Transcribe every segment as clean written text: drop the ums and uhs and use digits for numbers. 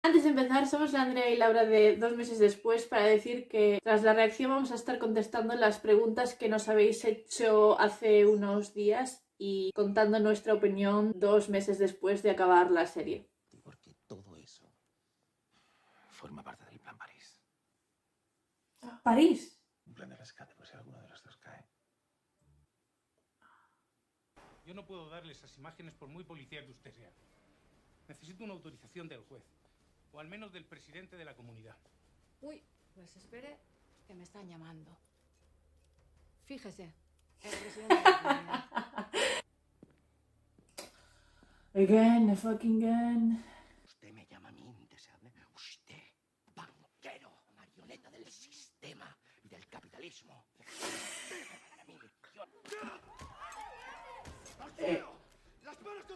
Antes de empezar, somos la Andrea y Laura de 2 meses después para decir que tras la reacción vamos a estar contestando las preguntas que nos habéis hecho hace unos días y contando nuestra opinión 2 meses después de acabar la serie. Porque todo eso forma parte del plan París. ¿París? Un plan de rescate por si alguno de los dos cae. Yo no puedo darle esas imágenes por muy policía que usted sea. Necesito una autorización del juez, o al menos del presidente de la comunidad. Uy, pues espere, que me están llamando. Fíjese, el presidente de la comunidad. Again, fucking again. Usted me llama a mí indeseable. Usted, banquero, marioneta del sistema y del capitalismo.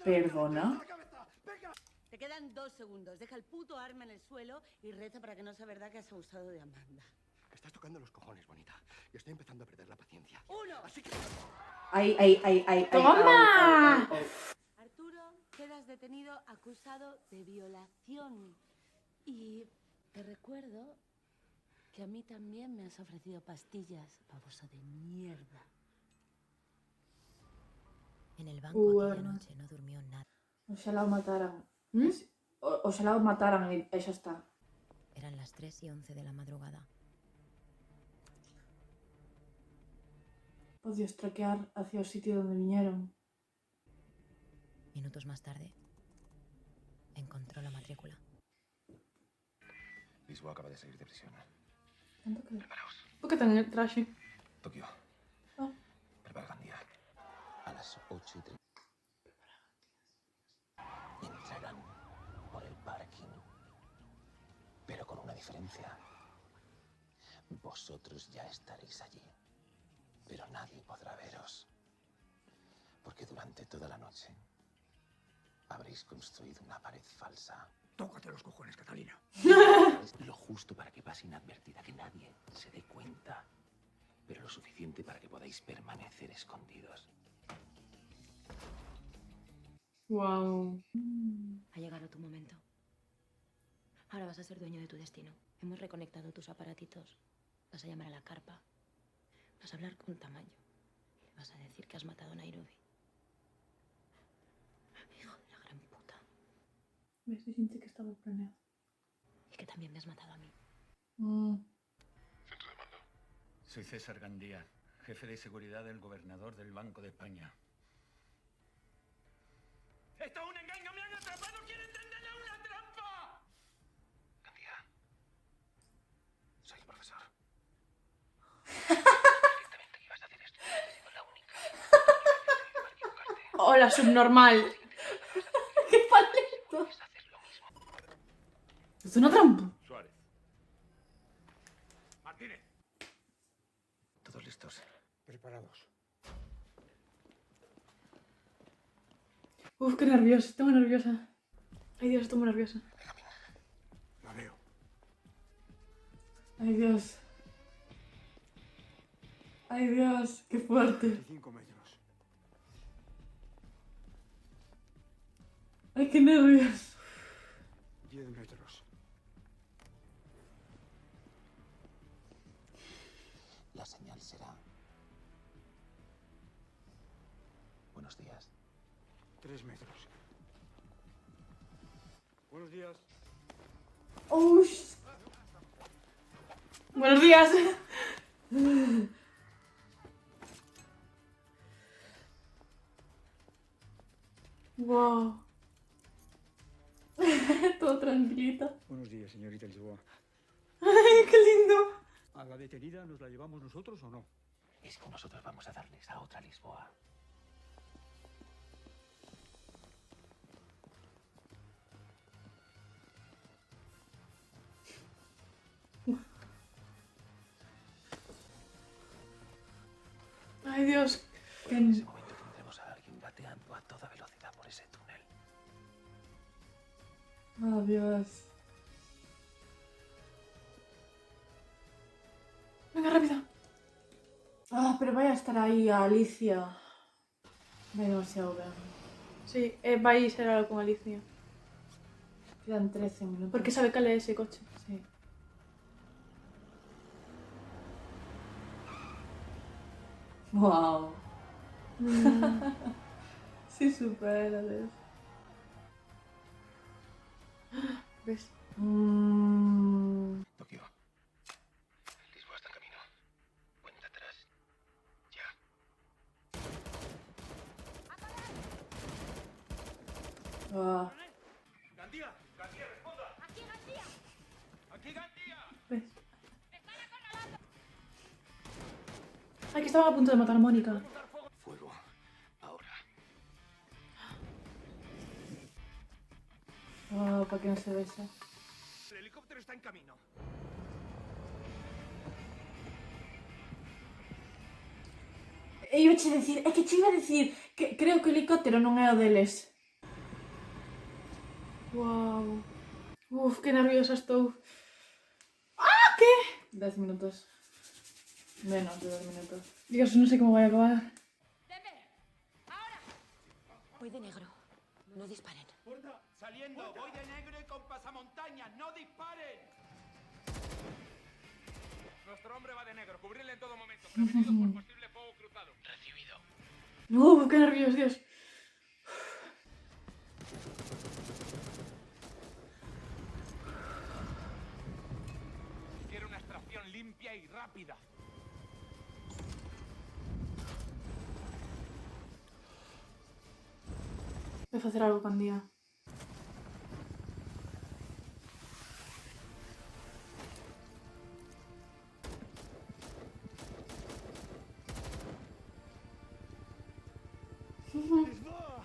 ¿Perdona? Te quedan 2 segundos. Deja el puto arma en el suelo y reza para que no sea verdad que has abusado de Amanda. Estás tocando los cojones, bonita. Y estoy empezando a perder la paciencia. 1. Así que... Ay. ¡Toma! Arturo, quedas detenido acusado de violación. Y te recuerdo que a mí también me has ofrecido pastillas, baboso de mierda. En el banco aquella Bueno. noche no durmió nada. Oxalá o mataran. Oxalá o mataran e xa está. Eran las 3:11 de la madrugada. Podios traquear hacia o sitio donde viñeron. Minutos más tarde, encontró la matrícula. Lisboa acaba de salir de prisión. Tanto que... Preparaos. Por que tan traxe? Tokio. Ah. Prepara Gandía. A las 8:30. Entrarán por el parking. Pero con una diferencia. Vosotros ya estaréis allí. Pero nadie podrá veros. Porque durante toda la noche habréis construido una pared falsa. Tócate los cojones, Catalina. Es lo justo para que pase inadvertida, que nadie se dé cuenta. Pero lo suficiente para que podáis permanecer escondidos. Wow. Ha llegado tu momento. Ahora vas a ser dueño de tu destino. Hemos reconectado tus aparatitos. Vas a llamar a la carpa. Vas a hablar con Tamayo. Y le vas a decir que has matado a Nairobi. Hijo de la gran puta. Me sentí que estaba planeado. Y que también me has matado a mí. Centro de mando. Soy César Gandía, jefe de seguridad del gobernador del Banco de España. ¡Esto es un engaño! ¡Me han atrapado! ¡Quieren tenderle una trampa! Gandía. Soy el profesor. Directamente que ibas a hacer esto. Has sido la única. Para equivocarte. Hola, subnormal. ¡Qué palito! Puedes hacer lo mismo. Es una trampa. Suárez. Martínez. Todos listos. Preparados. Uf, qué nerviosa. Estoy muy nerviosa. Ay, Dios, estoy muy nerviosa. La veo. Ay, Dios. Ay, Dios, qué fuerte. 5 metros. Ay, qué nervios. 10 metros. La señal será... Buenos días. 3 metros. Buenos días. ¡Ush! Buenos días. Wow. Todo tranquilita. Buenos días, señorita Lisboa. Ay, qué lindo. ¿A la detenida nos la llevamos nosotros o no? Es que nosotros vamos a darles a otra Lisboa. Ay, Dios. En ese momento tendremos a alguien gateando a toda velocidad por ese túnel. Oh, Dios. Venga, rápido. Ah, pero vaya a estar ahí Alicia. Me da demasiado bien. Sí, va a ir con Alicia. Quedan 13 minutos. Porque sabe cal é ese coche. Sí. Wow. Sí, supera, ¿ves? Ves? Tokio. Lisboa está en camino. Cuenta atrás. Ya. Ah, ¡Gandía! ¡Gandía, responda! ¡Aquí, Gandía! ¡Aquí, Gandía! Ves? Ay, que estaban a punto de matar a Mónica. Fuego. Ahora. para que no se bese. El helicóptero está en camino. Iba a decir, é que te iba a decir que creo que o helicóptero non é o deles. Wow. Uf, que nerviosa estou. ¡Ah! ¿Qué? 10 minutos. Menos de 10 minutos. Dios, no sé cómo voy a acabar. Voy de negro. No disparen. ¡Puerta! ¡Saliendo! ¡Voy de negro y con pasamontañas! ¡No disparen! Nuestro hombre va de negro. Cubrirle en todo momento. Prevenidos por posible fuego cruzado. Recibido. Uf, qué nervios, Dios. Quiero una extracción limpia y rápida. Voy a hacer algo con día. ¡Lisboa!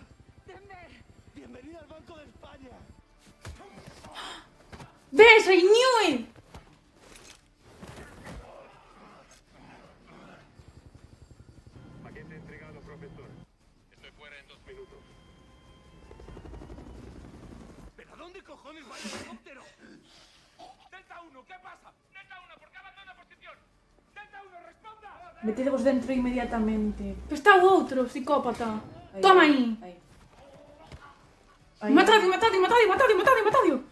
¡Bienvenida al Banco de España! ¿Ves? I knew it. Paquete entregado, profesor. Estoy fuera en 2 minutos. ¿Pero a dónde cojones va el helicóptero? Delta 1, ¿qué pasa? Delta 1, ¿por qué abandona posición? Delta 1, responda. Metedevos dentro inmediatamente. Está o outro, psicópata. Ahí, Toma aí. Ahí. Ahí. Matadio, matadio, matadio, matadio, matadio, matadio.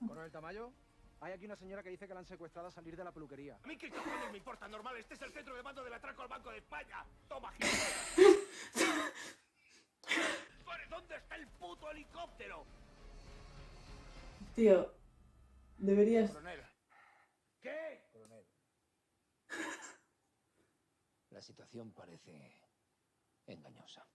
Coronel Tamayo, hay aquí una señora que dice que la han secuestrado a salir de la peluquería. ¿A mí qué cojones me importa, normal? Este es el centro de mando del atraco al Banco de España. ¡Toma, ¿dónde está el puto helicóptero? Tío, deberías... Coronel. ¿Qué? Coronel. La situación parece engañosa.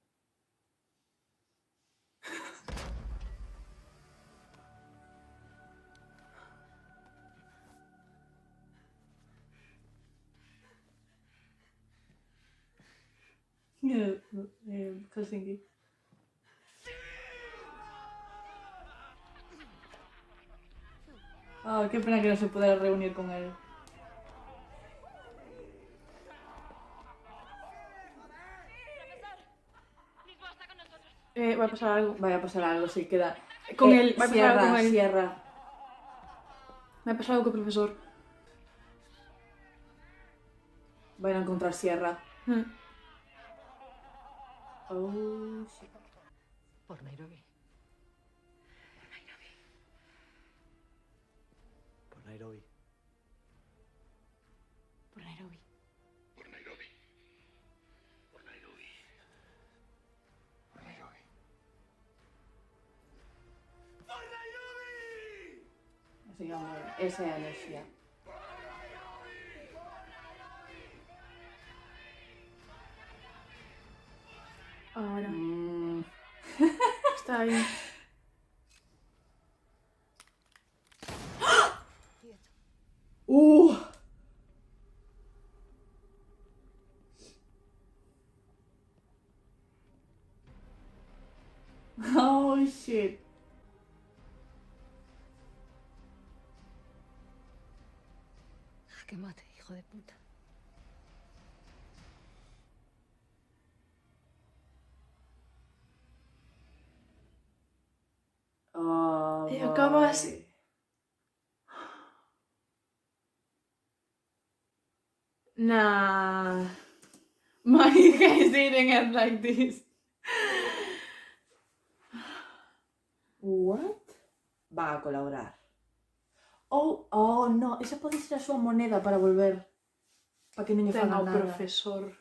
Helsinki. Ah, qué pena que no se pueda reunir con él. Va a pasar algo. Vaya a pasar algo, si queda... Con él, va a pasar Sierra, algo con él. Sierra. Me ha pasado algo con el profesor. Van a encontrar Sierra. Mm. Oh, shit. Por Nairobi. Por Nairobi. Por Nairobi. Por Nairobi. Por Nairobi. Por Nairobi. ¡Por Nairobi! Así que, esa es la energía. Ahora. Mm. Está ahí. Oh, shit. Que mate, hijo de puta. Oh, Y acabas... Nah. My guys didn't end like this. What? Va a colaborar. Oh, no, esa pode ser a súa moneda para volver. Para que non lle Ten fagan ao nada. profesor.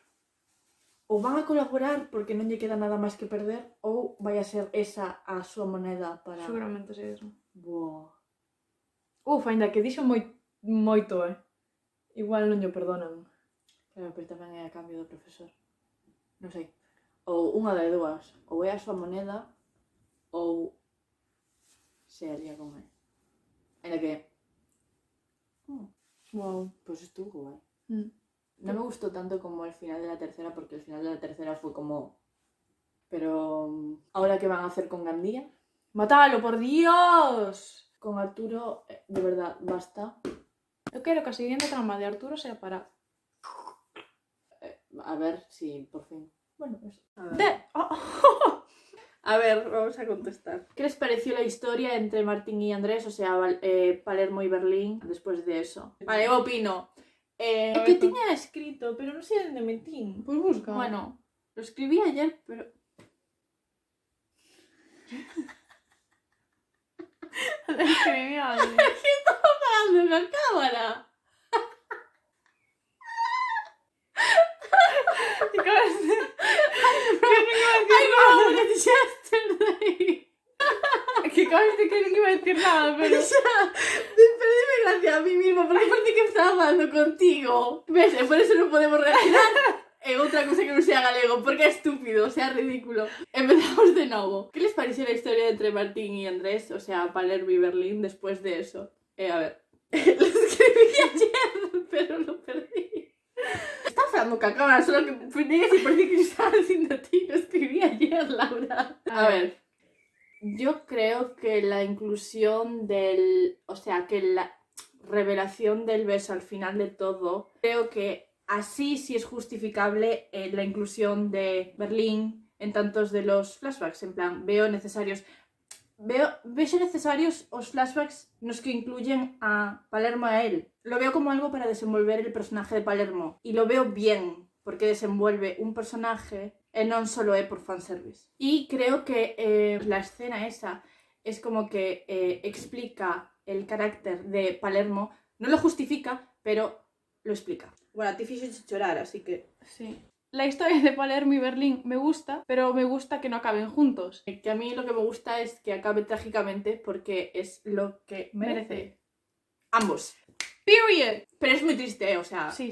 Ou van a colaborar porque non lle queda nada máis que perder, ou vai a ser esa a súa moneda para... Seguramente é eso. Boa. Ainda que dixo moito, Igual non lle perdonan. Claro, pero tamén é a cambio do profesor. Non sei. Ou unha das dúas. Ou é a súa moneda, ou se alía con él. Ainda que... Wow. Pues estuvo guay. Mm. No me gustó tanto como el final de la tercera, porque el final de la tercera fue como... Pero... ¿Ahora qué van a hacer con Gandía? ¡Matalo, por Dios! Con Arturo, de verdad, basta. Eu quero que a seguinte trama de Arturo sea para... A ver si por fin... Bueno, pues... A ver, vamos a contestar. ¿Qué les pareció la historia entre Martín y Andrés? O sea, Palermo y Berlín, después de eso. Vale, yo opino. Es que tenía escrito, pero no sé dónde metí. Pues busca. Bueno, lo escribí ayer, pero... Lo escribí ayer. ¿Qué estaba parando en la cámara? Yesterday. Que acabas de que non iba a decir nada, pero... O sea, dime gracias a mí mismo, porque parece que estaba hablando contigo. ¿Ves? Por eso no podemos reaccionar en outra cosa que non sea galego, porque é estúpido, o sea, ridículo. Empezamos de novo. ¿Qué les pareció la historia entre Martín y Andrés? O sea, Palermo y Berlín después de eso. A ver, lo escribí ayer, pero lo perdí. Estaba hablando con la cámara, solo que ponía y parecía que yo estaba diciendo a ti. Lo escribí ayer, Laura. A ver, yo creo que la inclusión del... O sea, que la revelación del beso al final de todo, creo que así sí es justificable la inclusión de Berlín en tantos de los flashbacks. En plan, veo necesarios os flashbacks nos que incluyen a Palermo a él. Lo veo como algo para desenvolver el personaje de Palermo. Y lo veo bien, porque desenvuelve un personaje e non solo é por fanservice. Y creo que la escena esa es como que explica el carácter de Palermo. No lo justifica, pero lo explica. Bueno, a ti fixo chorar, así que... Sí. La historia de Palermo y Berlín me gusta, pero me gusta que no acaben juntos. Que a mí lo que me gusta es que acabe trágicamente porque es lo que merece. Ambos. Period. Pero es muy triste, o sea... Sí.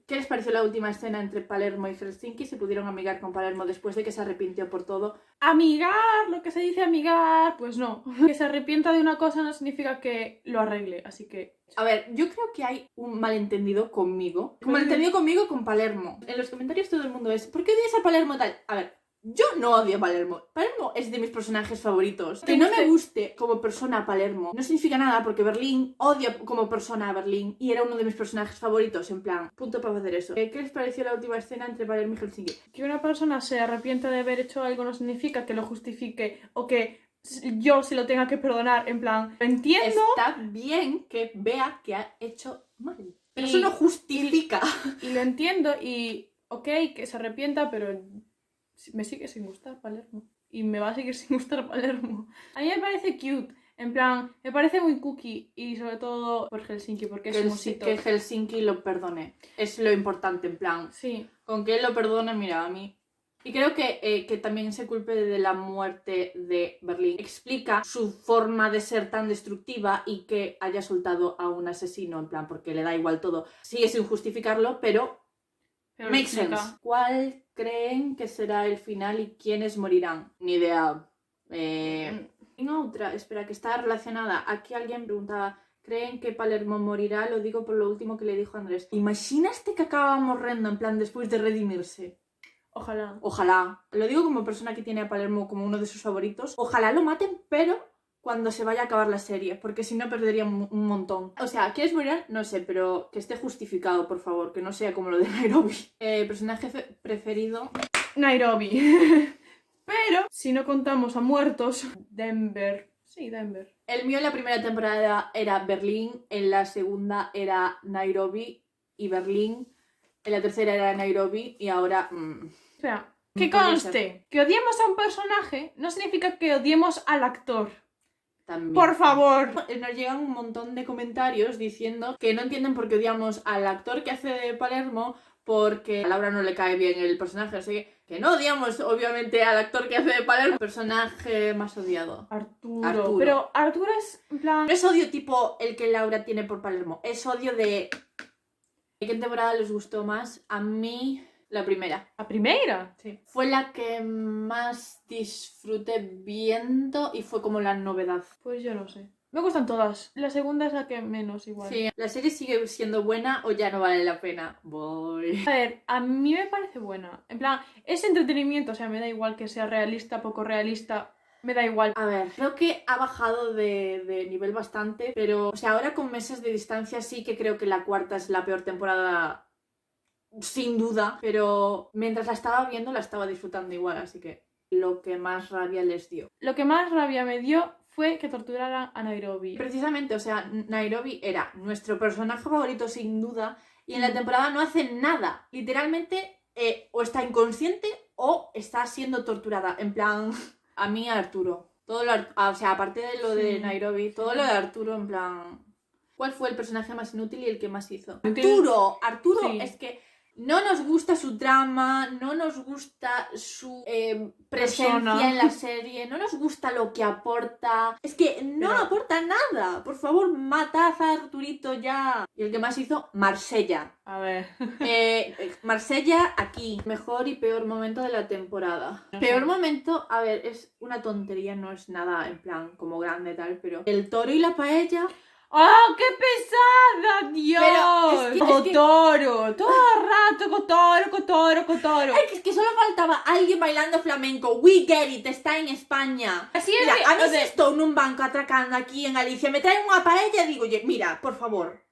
¿Qué les pareció la última escena entre Palermo y Helsinki? ¿Se pudieron amigar con Palermo después de que se arrepintió por todo? Amigar, lo que se dice amigar, pues no. Que se arrepienta de una cosa no significa que lo arregle, así que... A ver, yo creo que hay un malentendido conmigo. Un malentendido conmigo con Palermo. En los comentarios todo el mundo es ¿por qué odias a Palermo tal? A ver, yo no odio a Palermo. Palermo es de mis personajes favoritos. Que no me guste como persona a Palermo no significa nada porque Berlín odia como persona a Berlín y era uno de mis personajes favoritos, en plan, punto para hacer eso. ¿Qué les pareció la última escena entre Palermo y Helsinki? Que una persona se arrepienta de haber hecho algo no significa que lo justifique o que yo se lo tenga que perdonar, en plan, entiendo. Está bien que vea que ha hecho mal, pero eso no justifica. Y lo entiendo y, ok, que se arrepienta, pero me sigue sin gustar Palermo. Y me va a seguir sin gustar Palermo. A mí me parece cute, en plan, me parece muy cookie y sobre todo por Helsinki, porque es un osito. Que Helsinki lo perdone, es lo importante, en plan. Sí. Con que él lo perdone, mira, a mí... Y creo que también se culpe de la muerte de Berlín. Explica su forma de ser tan destructiva y que haya soltado a un asesino, en plan, porque le da igual todo. Sigue sin justificarlo, pero makes sense. ¿Cuál creen que será el final y quiénes morirán? Ni idea. En otra, espera, que está relacionada. Aquí alguien preguntaba... ¿Creen que Palermo morirá? Lo digo por lo último que le dijo Andrés. ¿Imaginaste que acaba morrendo, en plan, después de redimirse? Ojalá. Ojalá. Lo digo como persona que tiene a Palermo como uno de sus favoritos. Ojalá lo maten, pero cuando se vaya a acabar la serie, porque si no perdería un montón. O sea, ¿quieres morir? No sé, pero que esté justificado, por favor, que no sea como lo de Nairobi. Personaje preferido... Nairobi. Pero si no contamos a muertos, Denver. Sí, Denver. El mío en la primera temporada era Berlín, en la segunda era Nairobi y Berlín, en la tercera era Nairobi y ahora... Espera, que podría conste, que odiemos a un personaje no significa que odiemos al actor. También. Por favor. Nos llegan un montón de comentarios diciendo que no entienden por qué odiamos al actor que hace de Palermo, porque a Laura no le cae bien el personaje, así que no odiamos obviamente al actor que hace de Palermo. El personaje más odiado. Arturo. Pero Arturo es en plan... No es odio tipo el que Laura tiene por Palermo, es odio de... ¿Qué temporada les gustó más? A mí... La primera. ¿La primera? Sí. Fue la que más disfruté viendo y fue como la novedad. Pues yo no sé. Me gustan todas. La segunda es la que menos igual. Sí, la serie sigue siendo buena o ya no vale la pena. Voy. A ver, a mí me parece buena. En plan, es entretenimiento, o sea, me da igual que sea realista, poco realista. Me da igual. A ver, creo que ha bajado de nivel bastante, pero, o sea, ahora con meses de distancia sí que creo que la cuarta es la peor temporada. Sin duda, pero mientras la estaba viendo la estaba disfrutando igual, así que lo que más rabia les dio. Lo que más rabia me dio fue que torturaran a Nairobi. Precisamente, o sea, Nairobi era nuestro personaje favorito sin duda y en la temporada no hace nada. Literalmente o está inconsciente o está siendo torturada. En plan, a mí Arturo. Todo lo, o sea, aparte de lo de Nairobi, todo lo de Arturo en plan... ¿Cuál fue el personaje más inútil y el que más hizo? Arturo, sí. Es que... No nos gusta su trama, no nos gusta su presencia en la serie, no nos gusta lo que aporta. Es que no aporta nada. Por favor, matad a Arturito ya. Y el que más hizo, Marsella. A ver. Marsella aquí. Mejor y peor momento de la temporada. Peor momento, a ver, es una tontería, no es nada en plan como grande tal, pero el toro y la paella... ¡Oh, qué pesada! ¡Dios! Pero Cotoro, todo el rato, Cotoro. Es que solo faltaba alguien bailando flamenco. We get it, está en España. Así mira, es. A mí si estoy en un banco atracando aquí en Galicia, me traen una paella, digo, oye, mira, por favor,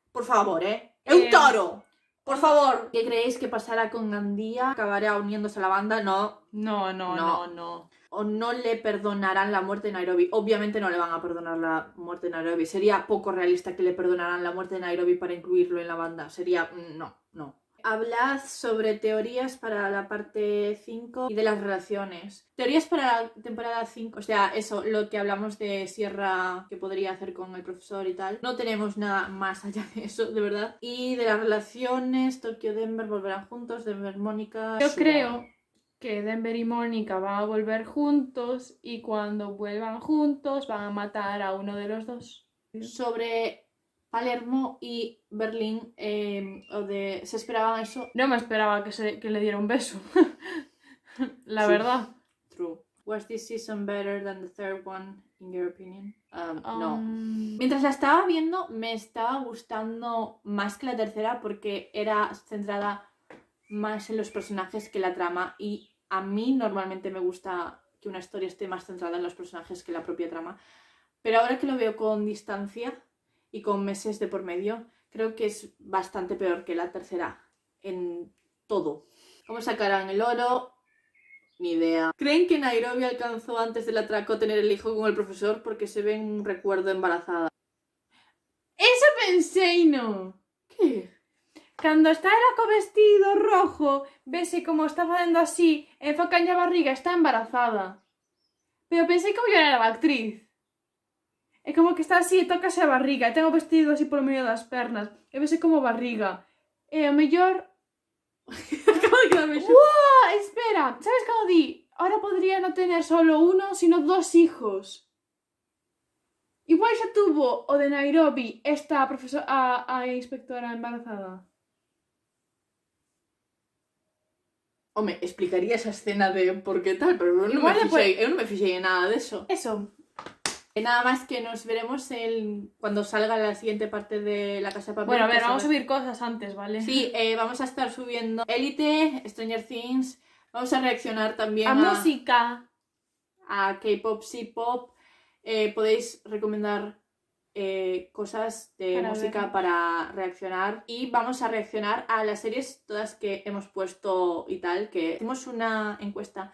es un toro. Por favor. ¿Qué creéis que pasará con Gandía? ¿Acabará uniéndose a la banda? No. No. O no le perdonarán la muerte de Nairobi. Obviamente no le van a perdonar la muerte de Nairobi. Sería poco realista que le perdonaran la muerte de Nairobi para incluirlo en la banda. Sería... No. Hablad sobre teorías para la parte 5 y de las relaciones. Teorías para la temporada 5. O sea, eso, lo que hablamos de Sierra que podría hacer con el profesor y tal. No tenemos nada más allá de eso, de verdad. Y de las relaciones, Tokio-Denver volverán juntos, Denver-Mónica... Yo creo... que Denver y Mónica van a volver juntos y cuando vuelvan juntos van a matar a uno de los dos. Sobre Palermo y Berlín, ¿se esperaban eso? No me esperaba que le diera un beso. La verdad. True. Was this season better than the third one, in your opinion? No. Mientras la estaba viendo, me estaba gustando más que la tercera porque era centrada más en los personajes que la trama y a mí normalmente me gusta que una historia esté más centrada en los personajes que la propia trama, pero ahora que lo veo con distancia y con meses de por medio, creo que es bastante peor que la tercera en todo. ¿Cómo sacarán el oro? Ni idea. ¿Creen que Nairobi alcanzó antes del atraco tener el hijo con el profesor porque se ve en un recuerdo embarazada? ¡Eso pensé y no! ¿Qué? Cuando está el con vestido rojo, vese como está facendo así, enfoca en la barriga, está embarazada. Pero pensé como yo era la actriz. É como que está así, tócase a barriga, e ten o vestido así polo medio das pernas, e vese como barriga. E o mellor... Acabo de quedarme yo. ¡Wow! Espera, sabes como di? Ahora podría no tener solo uno, sino dos hijos. Igual xa tuvo o de Nairobi esta profesora, a inspectora embarazada. Home, explicaría esa escena de por qué tal, pero eu non me fixei en nada de eso. Eso. Nada más que nos veremos cuando salga la siguiente parte de La Casa de Papel. Bueno, a ver, vamos a subir cosas antes, ¿vale? Sí, vamos a estar subiendo Élite, Stranger Things, vamos a reaccionar también a música, a K-pop, C-pop. Podéis recomendar cosas de música para reaccionar y vamos a reaccionar a las series todas que hemos puesto y tal, que hicimos una encuesta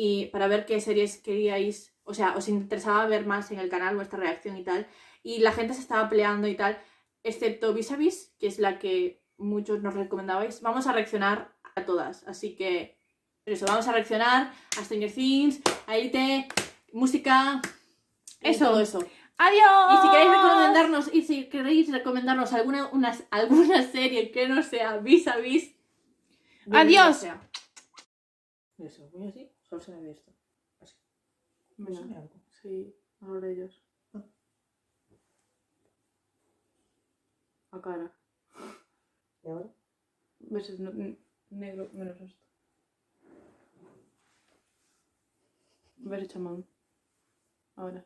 y para ver qué series queríais, o sea, os interesaba ver más en el canal, vuestra reacción y tal. Y la gente se estaba peleando y tal, excepto Vis a Vis, que es la que muchos nos recomendabais. Vamos a reaccionar a todas, así que eso, vamos a reaccionar a Stranger Things, a Elite, música, y Eso. todo eso. ¡Adiós! Y si queréis recomendarnos alguna serie que no sea Vis a Vis, ¡Adiós! sea. Eso, voy así, solo se me ve esto. Así. Venga. Pásame algo. Sí, ahora de ellos. A cara. ¿Y ahora? Ves, es negro menos esto. Ves, chamán. Ahora.